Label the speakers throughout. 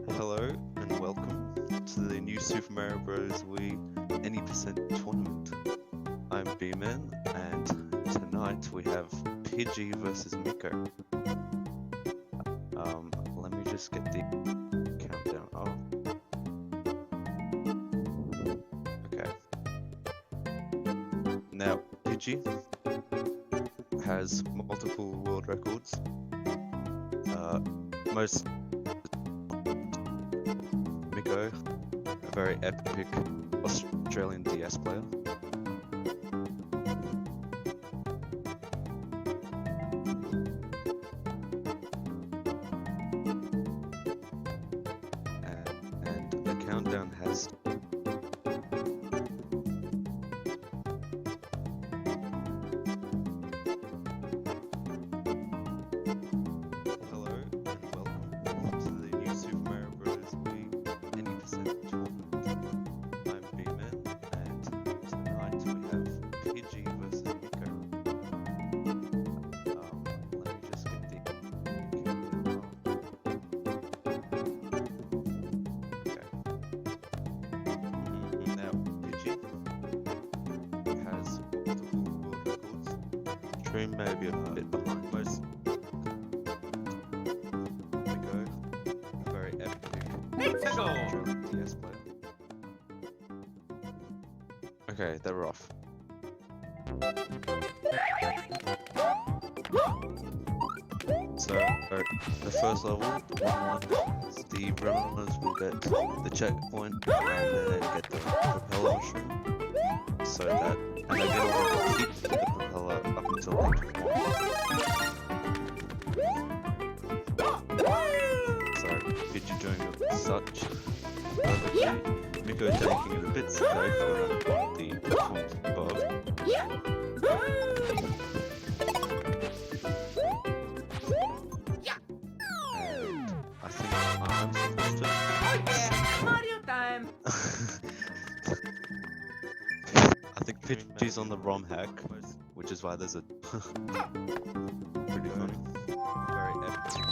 Speaker 1: Hello and welcome to the new Super Mario Bros. Wii Any Percent tournament. I'm B-Man and tonight we have Pidgey versus mik0. Let me just get the countdown up. Okay. Now, Pidgey has multiple world records. Most mik0, a very epic Australian DS player. And the countdown has Hello and welcome to the new Super Mario Bros. Wii Any Percent tournament. I'm B-Man and tonight we have Pidgey versus mik0. Let me just get the countdown up. Okay. Now Pidgey has multiple world records. Stream may be a bit behind most mik0, a very epic Australian DS player. Okay, they're off. So, the first level, the 1-1, the runners will get the checkpoint and then get the propeller mushroom. So that, and they're going to want to keep the propeller up until they can win. So, Pidgey doing it such perfectly. mik0 taking it a bit safe around the platforms above. And I think I'm supposed to.
Speaker 2: Mario time!
Speaker 1: I think Pidgey's on the ROM hack, which is why there's a pretty funny, very epic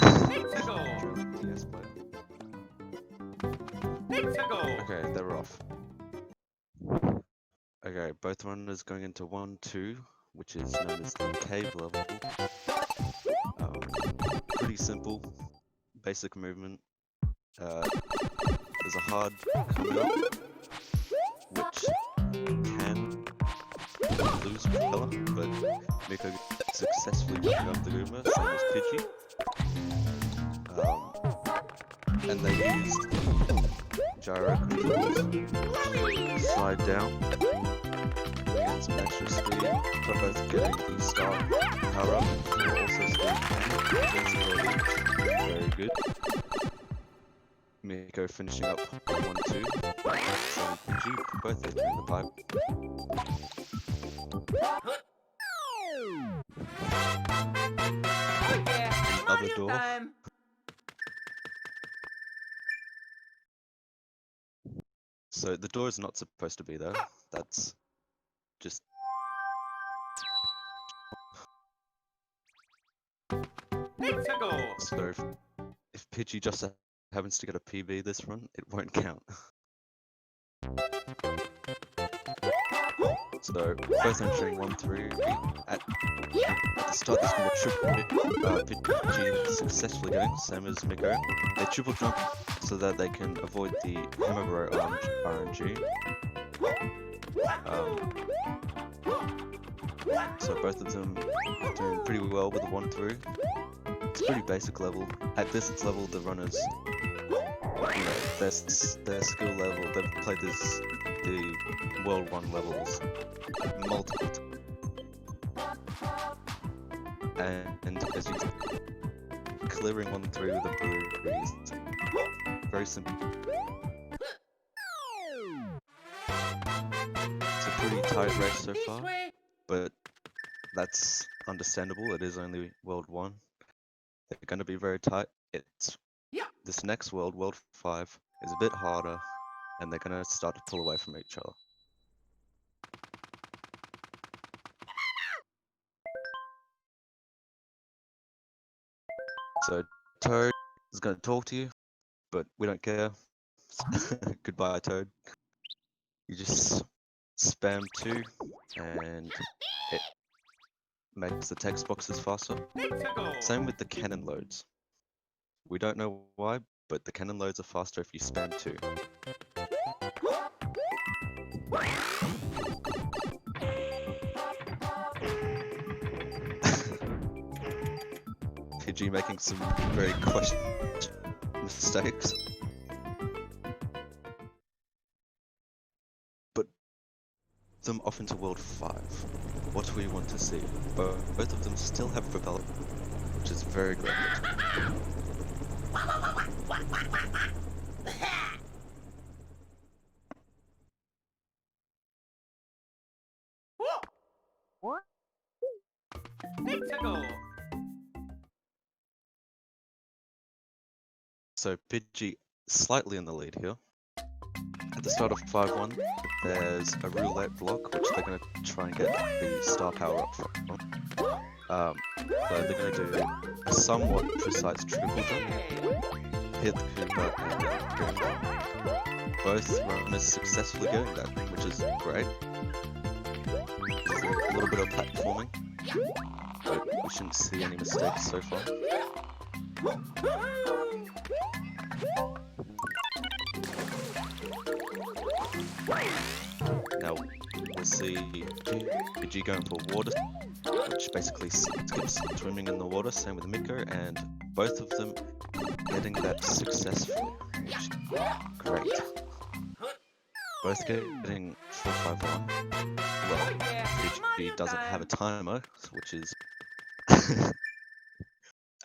Speaker 1: DS player. Okay, they're off. Okay, both runners going into 1-2, which is known as the cave level. Pretty simple, basic movement. There's a hard coming up, which can lose propeller, but mik0 successfully coming up the Goomba, same as Pidgey. And they used the gyro controls to slide down, get some extra speed, for both getting the star power up and also speed invincibility. Very good. mik0 finishing up 1-2. So Pidgey both entering the pipe. Other door. So the door is not supposed to be there. That's just. So if Pidgey just happens to get a PB this run, it won't count. So both entering 1-3. At the start, there's been a triple Pidgey successfully getting, same as mik0. They triple jump so that they can avoid the hammer RNG. So both of them doing pretty well with the 1-3. It's pretty basic level. At this level, the runners, their skill level, they've played the World 1 levels multiple times. And as you clearing 1-3 with a breeze, very simple. It's a pretty tight race so far, but that's understandable. It is only World 1. They're going to be very tight. This next World 5, is a bit harder, and they're going to start to pull away from each other. So Toad is going to talk to you, but we don't care. Goodbye, Toad. You just spam 2 and it makes the text boxes faster. Same with the cannon loads. We don't know why, but the cannon loads are faster if you spam 2. Pidgey making some very questionable mistakes. But them off into World 5. What do we want to see? Both of them still have propeller, which is very great.
Speaker 2: mik0.
Speaker 1: So Pidgey slightly in the lead here. At the start of 5-1, there's a roulette block, which they're going to try and get the star power up from. So they're going to do a somewhat precise triple jump, hit the Koopa, and then go. Both runners successfully getting that, which is great. A little bit of platforming, but we shouldn't see any mistakes so far. Now we'll see Pidgey going for water, which basically gets swimming in the water, same with mik0, and both of them getting that successfully, which is great. Both getting 4-5-1. Well, Pidgey doesn't have a timer, which is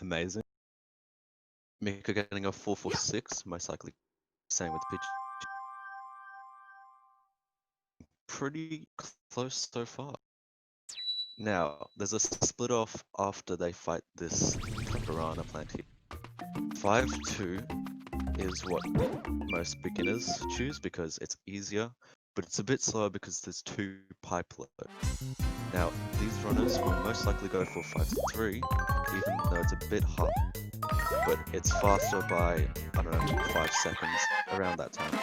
Speaker 1: amazing. mik0 getting a 4-4-6, most likely same with Pidgey. Pretty close so far. Now, there's a split off after they fight this piranha plant here. 5-2 is what most beginners choose because it's easier, but it's a bit slower because there's 2 pipe loads. Now, these runners will most likely go for 5-3, even though it's a bit hard, but it's faster by, I don't know, 5 seconds, around that time.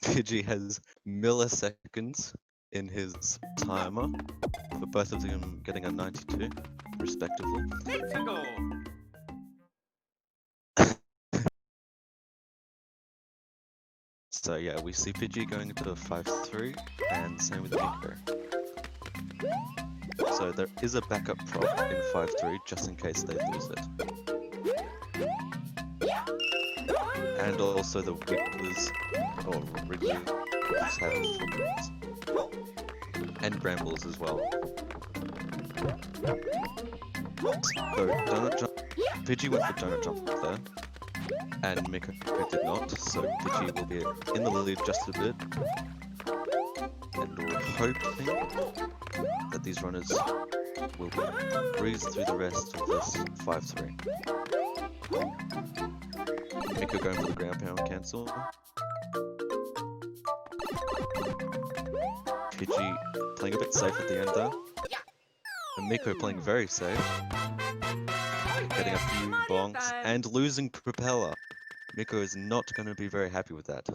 Speaker 1: Pidgey has milliseconds in his timer, for both of them getting a 92, respectively. So yeah, we see Pidgey going into a 5-3, and same with mik0. So there is a backup prop in 5-3, just in case they lose it. And also the Wigglers, or Wrigglers, have and Brambles as well. So donut jump, Pidgey went for donut jump there, and mik0 did not, so Pidgey will be in the lead just a bit. And we're hoping that these runners will breeze through the rest of this 5-3. mik0 going for the ground pound cancel. Pidgey playing a bit safe at the end there. And mik0 playing very safe. Getting a few bonks and losing propeller. mik0 is not going to be very happy with that.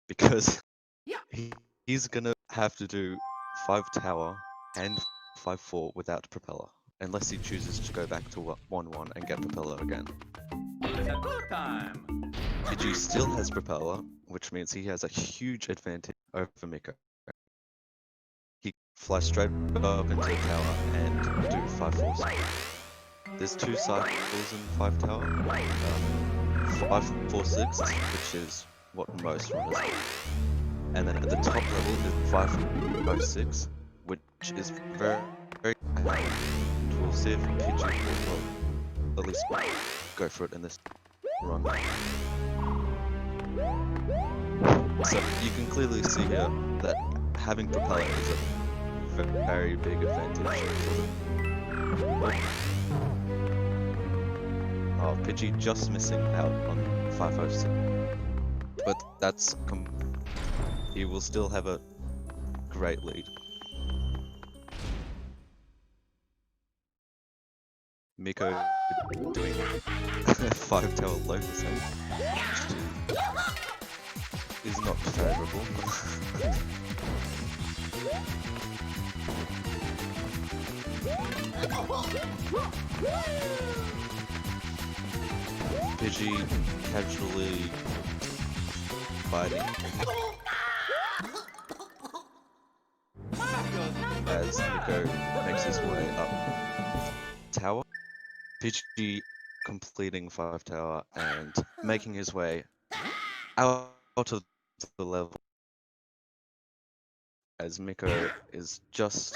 Speaker 1: Because he's going to have to do 5 tower and 5-4 without propeller. Unless he chooses to go back to 1-1 and get propeller again. Pidgey still has propeller, which means he has a huge advantage over mik0. He flies straight up into the tower and do 5-4. There's 2 cycles in 5 tower. 5-4-6, which is what most runners do. And then at the top level is 5-5-6, which is very, very high. We'll see if Pidgey will at least go for it in this run. So you can clearly see here that having propeller is a very big advantage for them. Oh, Pidgey just missing out on 5-5-6. But that's he will still have a great lead. mik0 doing 5 tower lotus head is not favourable. Pidgey casually fighting as mik0 makes his way up tower. Pidgey completing 5 tower and making his way out of the level as mik0 is just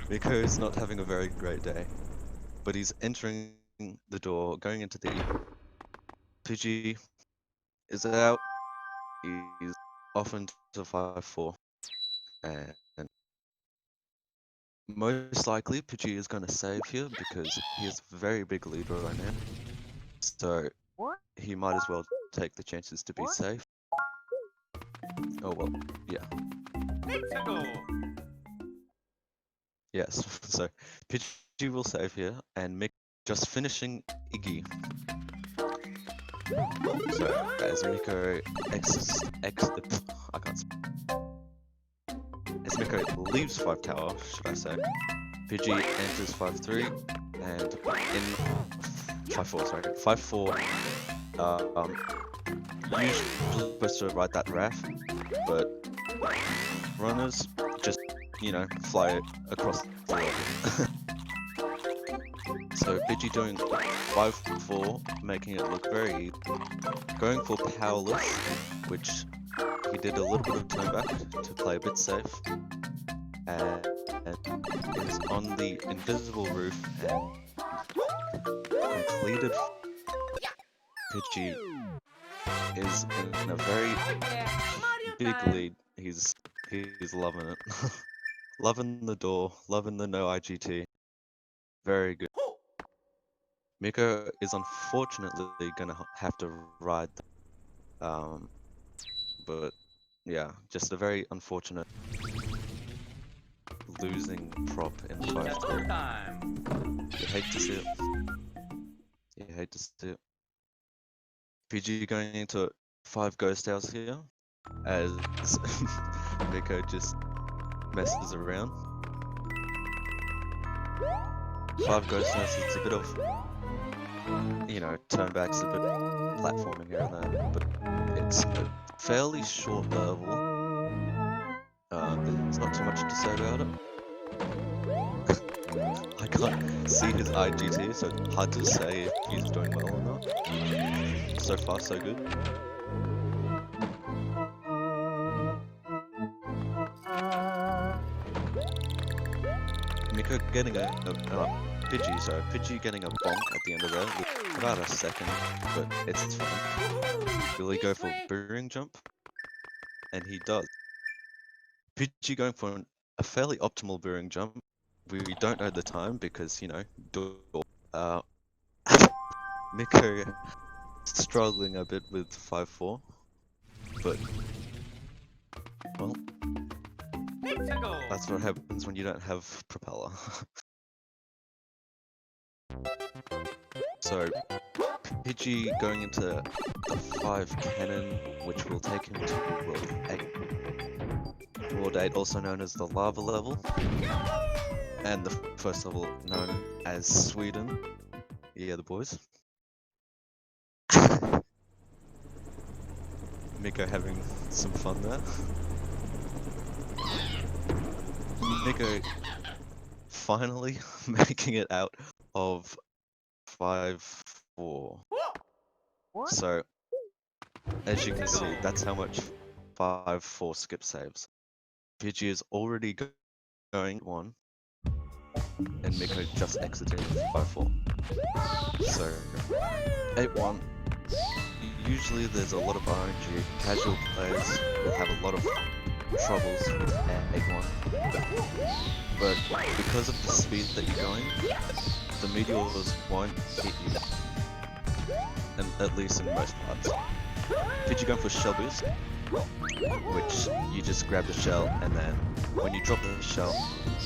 Speaker 1: mik0 is not having a very great day, but he's entering the door, going into the Pidgey is out. He's off into 5-4, and most likely Pidgey is going to save here because he has a very big lead right now. So he might as well take the chances to be safe. Oh well, yeah.
Speaker 2: mik0.
Speaker 1: Yes, so Pidgey will save here, and Mick just finishing Iggy. So as mik0 I can't speak. As mik0 leaves 5 tower, should I say, Pidgey enters 5-3, and in 5-4, sorry, 5-4, usually supposed to ride that RAF, but runners just, you know, fly across the level. So Pidgey doing 5-4, making it look very easy. Going for powerless, which he did a little bit of turn back to play a bit safe. And is on the invisible roof and completed. Pidgey is in a very big lead. He's loving it. Loving the door, loving the no IGT. Very good. mik0 is unfortunately gonna have to ride but yeah, just a very unfortunate losing prop in 5-3. You hate to see it. You hate to see it. Pidgey going into 5 ghost towers here as mik0 just messes around. 5 ghost towers is a bit of, you know, turnbacks, a bit platforming here and there, but it's a fairly short level. There's not too much to say about it. I can't see his IGT, so it's hard to say if he's doing well or not. So far, so good. mik0 getting Pidgey getting a bonk at the end of that with about a second, but it's fine. Will he go for booming jump? And he does. Pidgey going for a fairly optimal booming jump. We don't know the time because, you know, mik0 struggling a bit with 5-4, but well, that's what happens when you don't have propeller. So Pidgey going into the 5 cannon, which will take him to World 8. World 8, also known as the lava level, and the first level known as Sweden. Yeah, the boys. mik0 having some fun there. mik0 finally making it out of 5-4. So, as you can see, that's how much 5-4 skip saves. Pidgey is already going 1, and mik0 just exiting 5-4. So, 8-1. Usually there's a lot of RNG. Casual players will have a lot of troubles at 8-1. But because of the speed that you're going, the meteors won't hit you. And at least in most parts. Pidgey going for shell boost, which you just grab the shell and then when you drop the shell,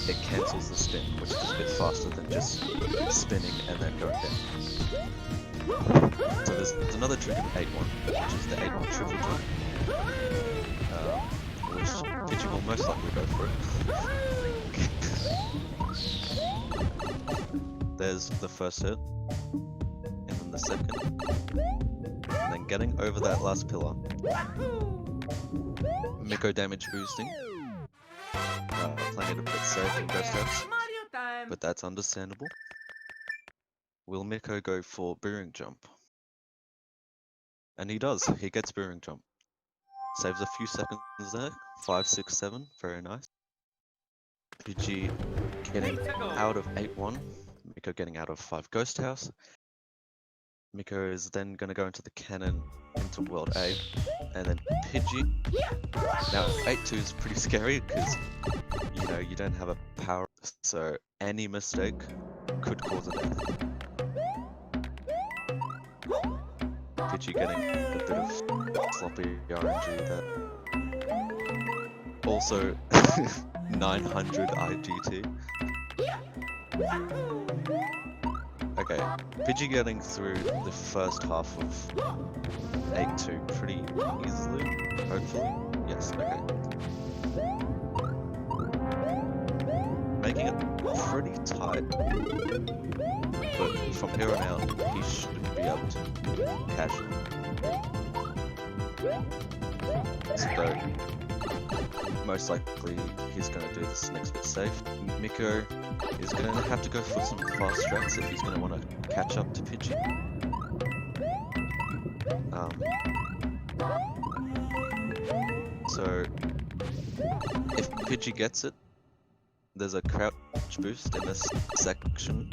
Speaker 1: it cancels the spin, which is a bit faster than just spinning and then going down. So there's another trick in 8-1, which is the 8-1 triple jump, which Pidgey will most likely go for it. There's the first hit, and then the second, and then getting over that last pillar. mik0 damage boosting, playing it a bit safe in Ghost House,
Speaker 2: Mario time.
Speaker 1: but that's understandable. Will mik0 go for Boomerang Jump? And he does, he gets Boomerang Jump. Saves a few seconds there, 5, 6, 7, very nice. Pidgey getting out of 8-1, mik0 getting out of 5 Ghost House. mik0 is then going to go into the cannon into World A, and then Pidgey. Now 8-2 is pretty scary because you don't have a power, so any mistake could cause a death. Pidgey getting a bit of sloppy RNG there. Also 900 IGT. Okay, Pidgey getting through the first half of 8-2 pretty easily, hopefully. Yes, okay. Making it pretty tight, but from here on out, he should be able to catch it. So, most likely he's going to do this next bit safe. mik0 is going to have to go for some fast strats if he's going to want to catch up to Pidgey. So if Pidgey gets it, there's a crouch boost in this section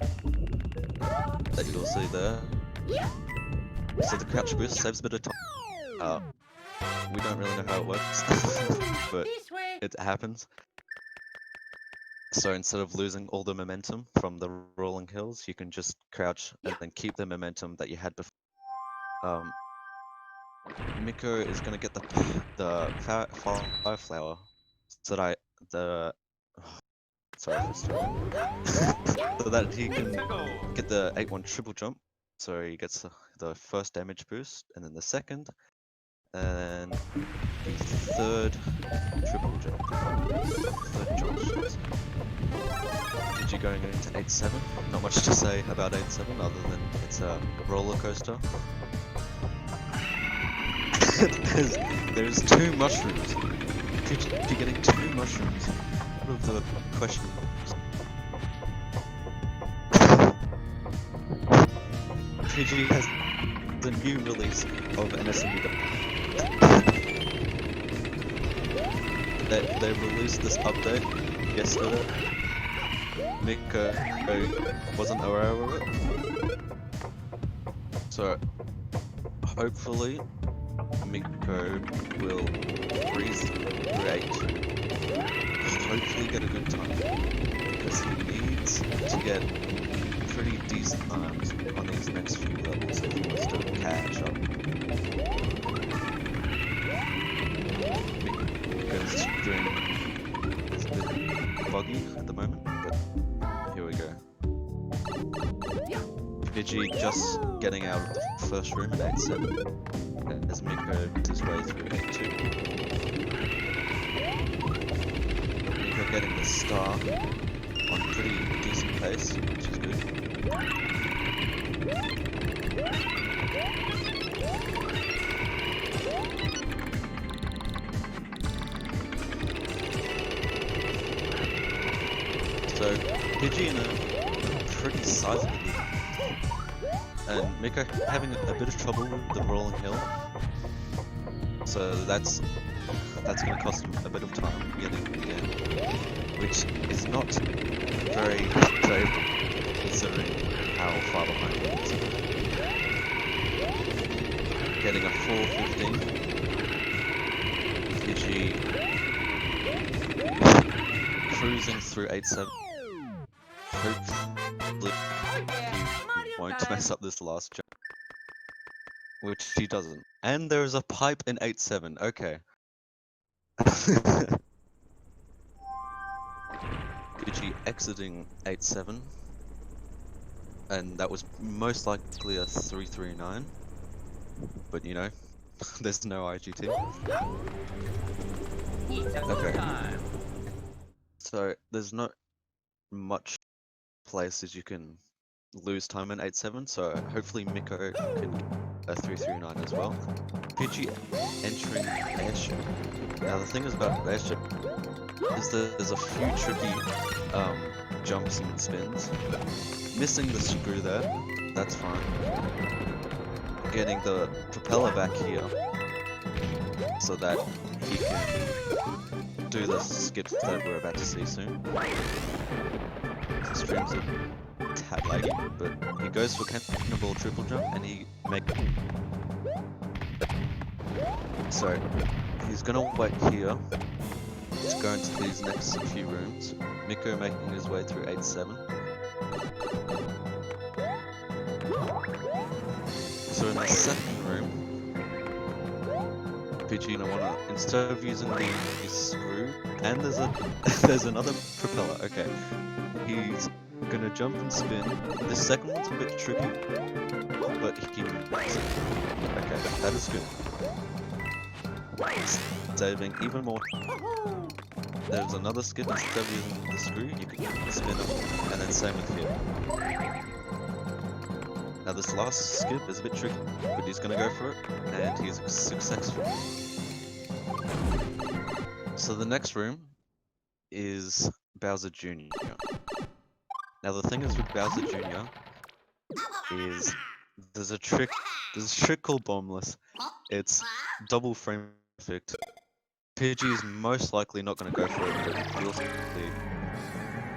Speaker 1: that you'll see there. So the crouch boost saves a bit of time. We don't really know how it works, but it happens. So instead of losing all the momentum from the rolling hills, you can just crouch and then keep the momentum that you had before. mik0 is going to get the fire flower so that so that he can get the 8-1 triple jump. So he gets the first damage boost, and then the second, and the third triple jump. Third jump shot. Pidgey going into 8-7. Not much to say about 8-7 other than it's a roller coaster. There's 2 mushrooms. Pidgey getting 2 mushrooms. What are the questions? Pidgey has the new release of an SMB. They released this update yesterday. mik0 wasn't aware of it. So hopefully mik0 will breeze through 8-2. Hopefully get a good time, because he needs to get pretty decent times on these next few levels if he wants to catch up. mik0's stream is a bit buggy at the moment, but here we go. Pidgey just getting out of the first room at 8-7. As mik0 makes his way through 8-2. mik0 getting the star on pretty decent pace, which is good. So Pidgey in a pretty sizable lead. And mik0 having a bit of trouble with the rolling hill, so that's going to cost him a bit of time getting again, which is not very favourable considering how far behind he is. Getting a 4:15, Pidgey cruising through 8-7. Hopefully he won't mess up this last jump, which he doesn't. And there is a pipe in 8-7. Okay. exiting 8-7, and that was most likely a 3-3-9, but you know, there's no IGT. Okay, so there's not much places you can lose time in 8-7, so hopefully mik0 can get a 3-3-9 as well. Pidgey entering airship. Now the thing is about airship is that there's a few tricky jumps and spins. Missing the screw there, that's fine. Getting the propeller back here so that he can do the skips that we're about to see soon. The streams are tad laggy, but he goes for cannonball triple jump and he makes. So he's gonna wait here to go into these next few rooms. mik0 making his way through 8-7. So in the second room, Pidgey gonna wanna, instead of using the screw, and there's another propeller. Okay, he's gonna jump and spin. The second one's a bit tricky, but he makes it. Okay, that is good. Saving even more. There's another skip. Instead of using the screw, you can spin it, and then same with here. Now this last skip is a bit tricky, but he's gonna go for it, and he's successful. So the next room is Bowser Jr. Now the thing is with Bowser Jr. is there's a trick called Bombless. It's double frame perfect. Pidgey is most likely not going to go for it, but he'll,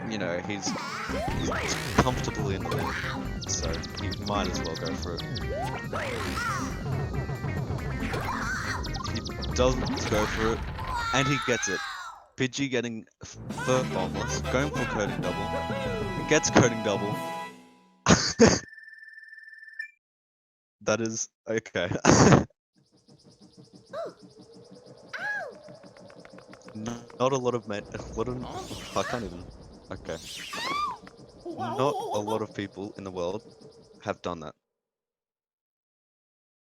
Speaker 1: you know, he's comfortable in there, so he might as well go for it. He doesn't go for it, and he gets it. Pidgey getting first Bombless, going for coding double, gets coding double. That is okay. Not a lot of I can't even. Okay. Not a lot of people in the world have done that.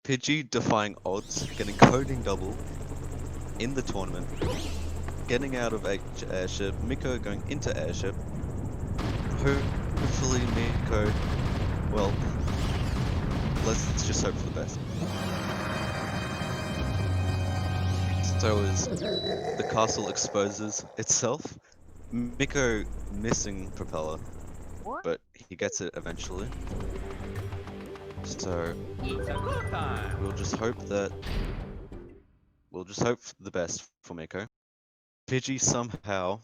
Speaker 1: Pidgey defying odds, getting coding double in the tournament, getting out of airship, mik0 going into airship. Hopefully mik0, well, let's just hope for the best. So as the castle exposes itself, mik0 missing propeller, but he gets it eventually. So we'll just hope for the best for mik0. Pidgey somehow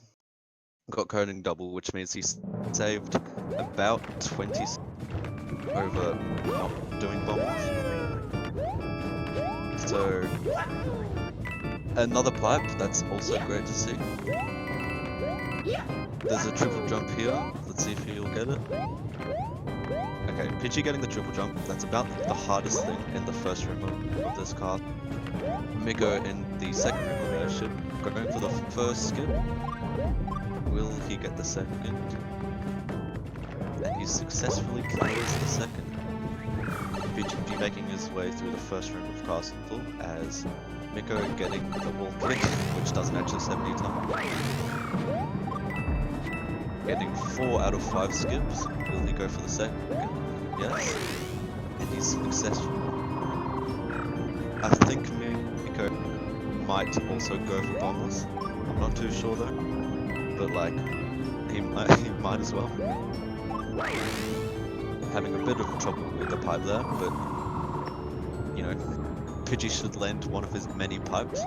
Speaker 1: got coding double, which means he saved about 20 over not doing bombs. So another pipe, that's also great to see. There's a triple jump here, let's see if he'll get it. Okay, Pidgey getting the triple jump, that's about the hardest thing in the first room of this card. mik0 in the second room of airship, going for the first skip. Will he get the second? And he successfully clears the second. Pidgey making his way through the first room of castle as mik0 getting the wall kick, which doesn't actually save any time. Getting 4 out of 5 skips. Will he go for the second? Yes. And he's successful. I think mik0 might also go for Bombless. I'm not too sure though. But like, he might as well. Having a bit of trouble with the pipe there, but you know, Pidgey should land one of his many pipes.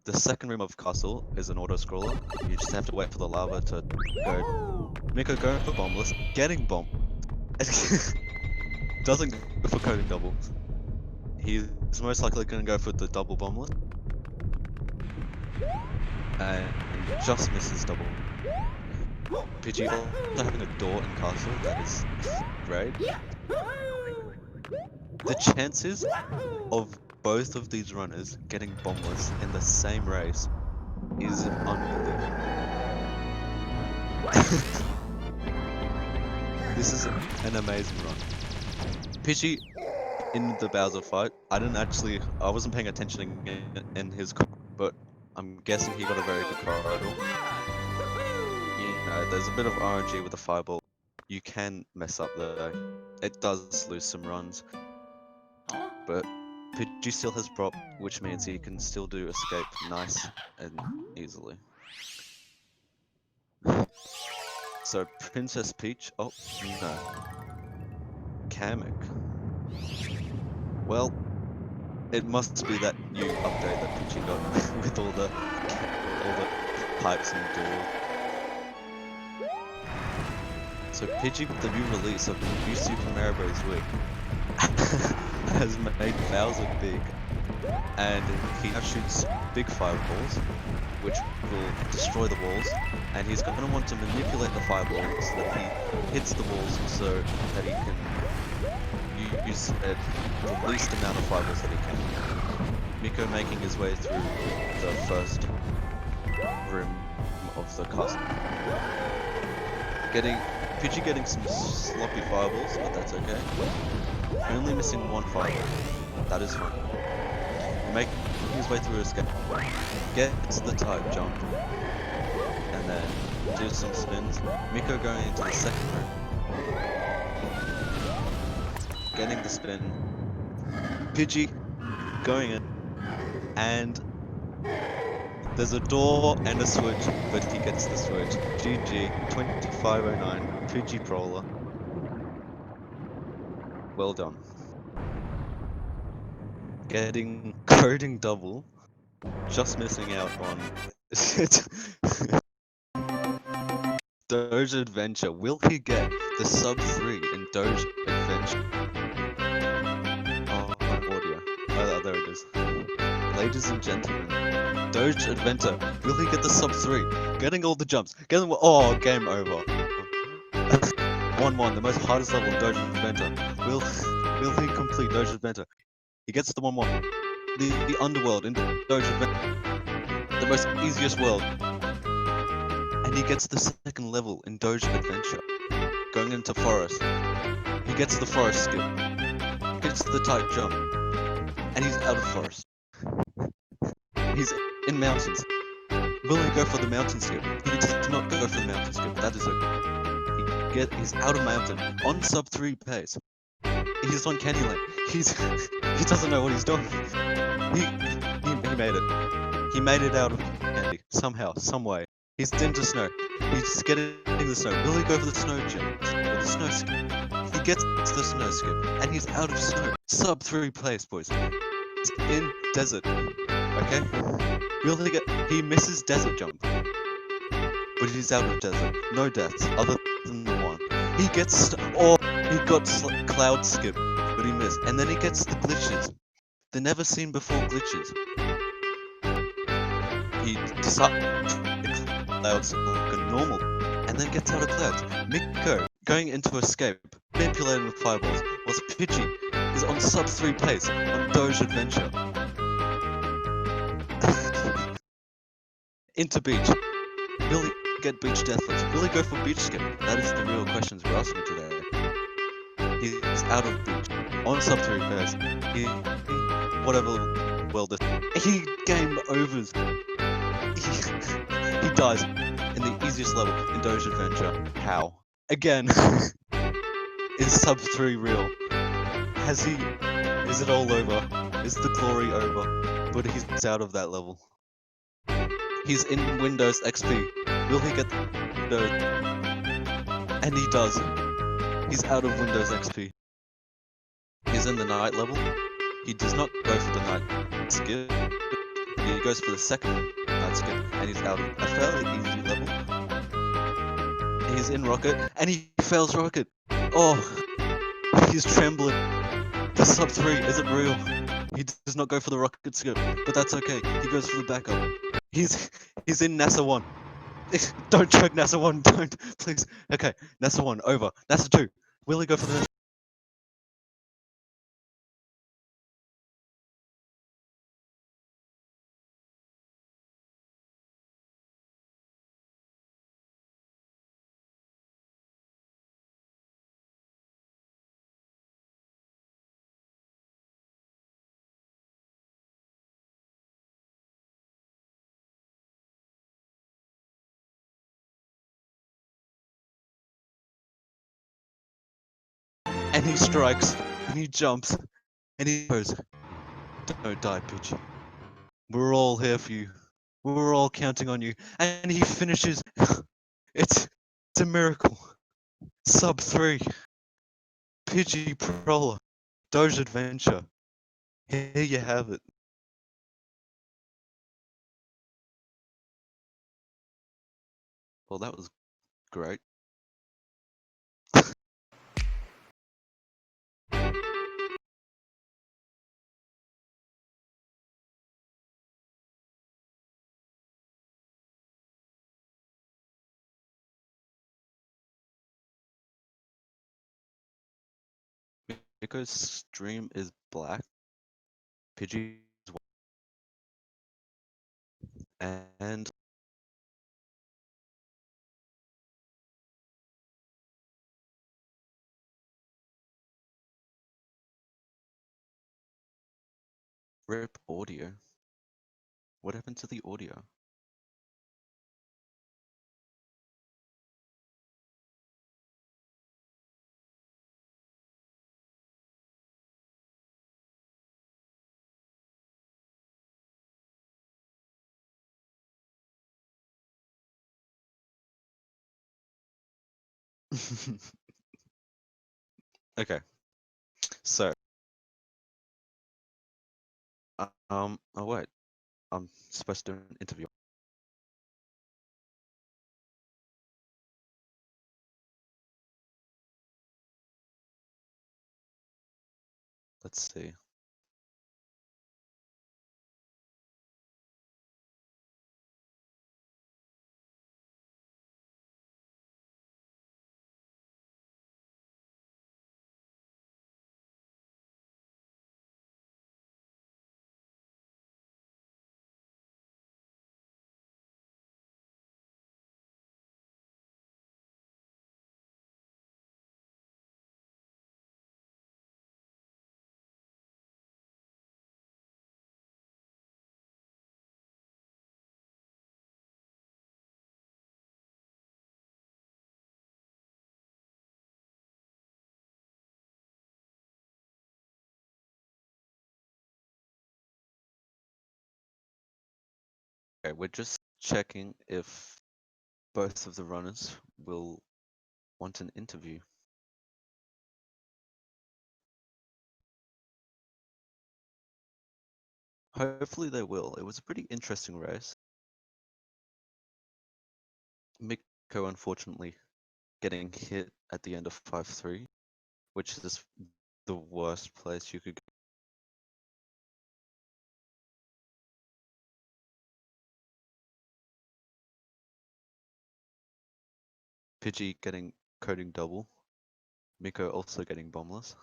Speaker 1: The second room of castle is an auto-scroller. You just have to wait for the lava to go. mik0 going for Bombless, getting bomb. Doesn't go for coding double. He's most likely going to go for the double Bombless. And just misses double. Pidgey also having a door in castle, that is great. The chances of both of these runners getting bombless in the same race is unbelievable. This is an amazing run. Pidgey in the Bowser fight, I wasn't paying attention in his, but I'm guessing he got a very good corridor. You know, there's a bit of RNG with the fireball. You can mess up though. It does lose some runs, but Pidgey still has prop, which means he can still do escape nice and easily. So Princess Peach, oh no, Kamek. Well, it must be that new update that Pidgey got with all the pipes and door. So Pidgey, with the new release of the new Super Mario Bros. Wii, has made Bowser big, and he now shoots big fireballs, which will destroy the walls, and he's going to want to manipulate the fireballs so that he hits the walls so that he can use the least amount of fireballs that he can. mik0 making his way through the first room of the castle. Pidgey getting some sloppy fireballs, but that's okay. Only missing one fireball. That is fine. Making his way through escape. Gets the type jump. And then do some spins. mik0 going into the second room. Getting the spin. Pidgey going in. And there's a door and a switch, but he gets the switch. GG, 2509, Pidgey Prowler. Well done. Getting coding double, just missing out on Doge Adventure. Will he get the sub 3 in Doge Adventure? Oh, my audio. Oh, there it is. Ladies and gentlemen, Doge Adventure. Will he get the sub 3? Getting all the jumps. Oh, game over. 1-1, the most hardest level in Doge Adventure. Will he complete Doge Adventure? He gets the 1-1. The underworld in Doge Adventure. The most easiest world. And he gets the second level in Doge Adventure. Going into forest. He gets the forest skip. Gets the tight jump. And he's out of forest. He's in mountains. Will he go for the mountain skip? He does not go for the mountain skip. That is okay. He's out of mountain on sub 3 pace. He's on Candyland. He doesn't know what he's doing. He made it. He made it out of candy somehow, some way. He's into snow. He's getting the snow. Will he go for the snow jump or the snow skip? He gets the snow skip, and he's out of snow. Sub 3 pace, boys. It's in desert. Okay? Will he get? He misses desert jump, but he's out of desert. No deaths other than the one. He gets he got cloud skip, but he missed. And then he gets the glitches. The never seen before glitches. He decides clouds like a normal, and then gets out of clouds. mik0 going into escape, manipulating with fireballs, whilst Pidgey is on sub 3 pace on Doge Adventure. Into beach. Will he get beach deathless? Will he go for beach skip? That is the real questions we're asking today. He's out of beach. On sub 3 pace. Whatever world it. He game overs. He dies in the easiest level in Doge Adventure. How? Again. Is sub 3 real? Is it all over? Is the glory over? But he's out of that level. He's in Windows XP. Will he get the... And he does. He's out of Windows XP. He's in the night level. He does not go for the night skip. He goes for the second night skip, and he's out of a fairly easy level. He's in Rocket, and he fails Rocket. Oh, he's trembling. The sub 3 isn't real. He does not go for the Rocket skip, but that's okay. He goes for the backup. He's in NASA 1. Don't choke NASA 1, don't, please. Okay, NASA 1, over. NASA 2. Will he go for the and he strikes, and he jumps, and he goes, "Don't die, Pidgey. We're all here for you. We're all counting on you." And he finishes. It's a miracle. Sub 3. Pidgey Prowler. Doge Adventure. Here you have it. Well, that was great. mik0's stream is black. Pidgey is white. And rip audio. What happened to the audio? Okay, so oh wait, I'm supposed to do an interview. Let's see. Okay, we're just checking if both of the runners will want an interview. Hopefully they will. It was a pretty interesting race. mik0 unfortunately getting hit at the end of 5-3, which is the worst place you could go. Pidgey getting coding double. mik0 also getting bombless.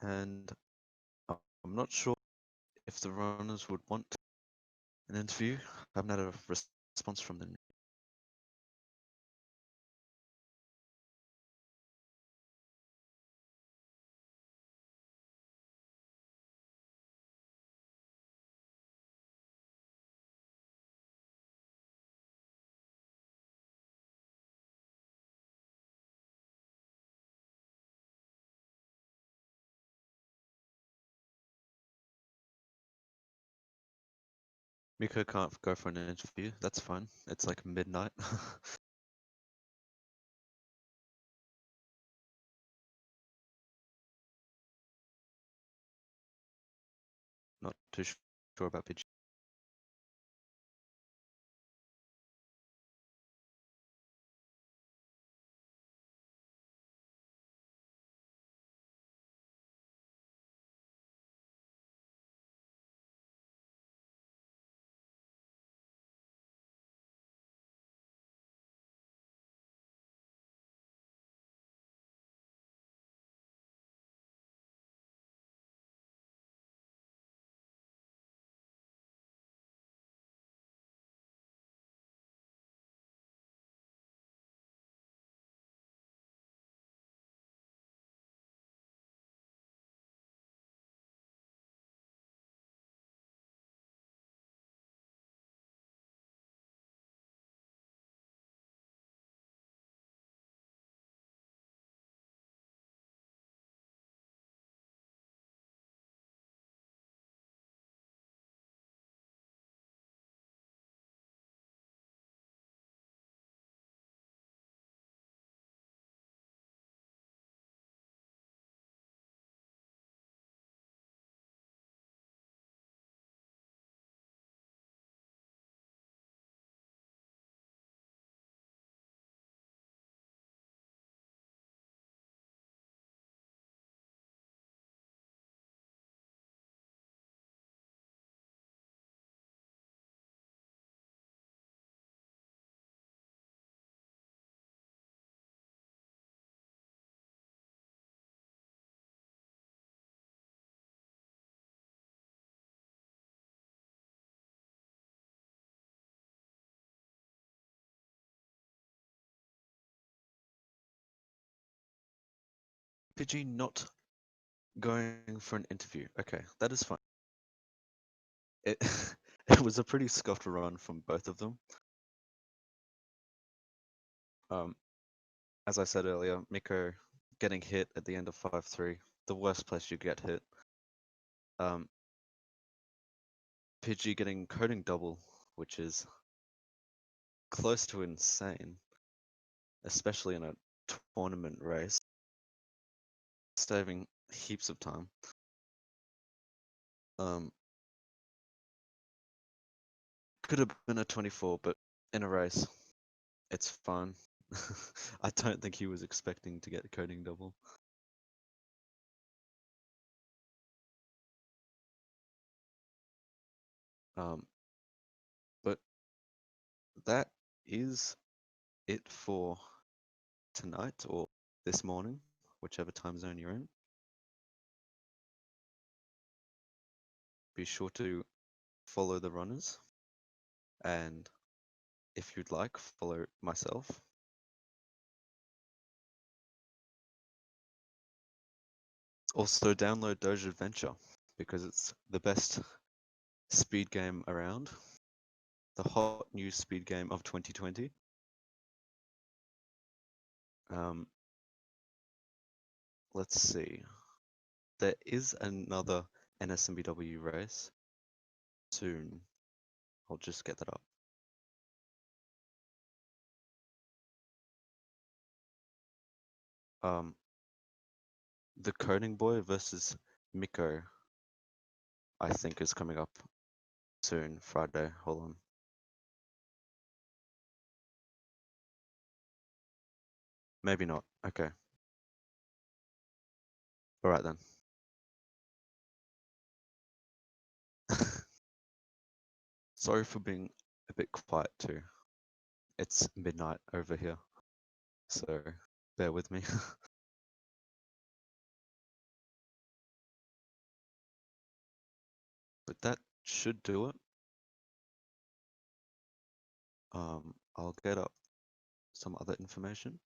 Speaker 1: And I'm not sure if the runners would want an interview. I haven't had a response from them. Miko can't go for an interview. That's fine. It's like midnight. Not too sure about Pidgey. Pidgey not going for an interview. Okay, that is fine. It it was a pretty scuffed run from both of them. Um, as I said earlier, Miko getting hit at the end of 5-3, the worst place you get hit. Um, Pidgey getting coding double, which is close to insane, especially in a tournament race, saving heaps of time. Could have been a 24, but in a race, it's fine. I don't think he was expecting to get coding double. But that is it for tonight or this morning, whichever time zone you're in. Be sure to follow the runners, and if you'd like, follow myself. Also, download Doge Adventure because it's the best speed game around. The hot new speed game of 2020. Let's see. There is another NSMBW race soon. I'll just get that up. The Coding Boy versus mik0, I think, is coming up soon, Friday. Hold on. Maybe not. Okay. Alright then. Sorry for being a bit quiet too. It's midnight over here, so bear with me. But that should do it. I'll get up some other information.